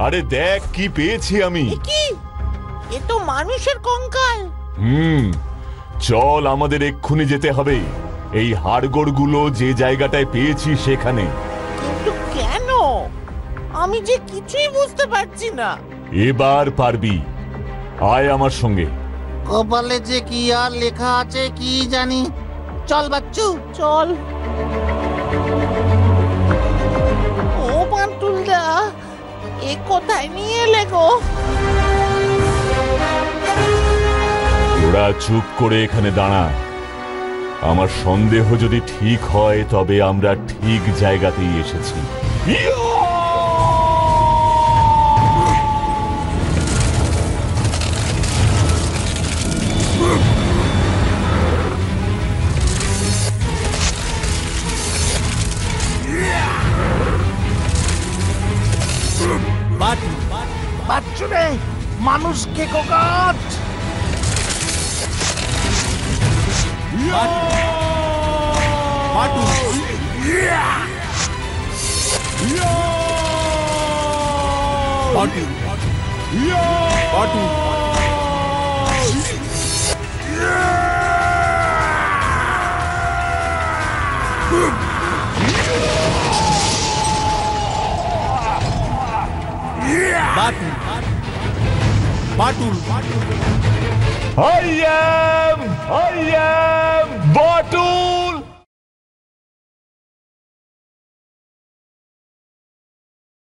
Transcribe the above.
আরে দেখ কি পেয়েছি আমি। কি? এ তো মানুষের কঙ্কাল। চল আমাদের এক্ষুনি যেতে হবে, এই হাড়গোড়গুলো যে জায়গাটায় পেয়েছি সেখানে। কিন্তু কেন? আমি যে কিছুই বুঝতে পারছি না। এবার পারবি, আয় আমার সঙ্গে। কপালে যে কি আর লেখা আছে কি জানি। চল বাচ্চু চল। ও পান্তুলদা, এ কোথায় নিয়ে এলে গো? ওরা চুপ করে এখানে দাঁড়া। আমার সন্দেহ যদি ঠিক হয় তবে আমরা ঠিক জায়গাতেই এসেছি। বাচ্চু রে, মানুষকে কোকাট। I am Batu!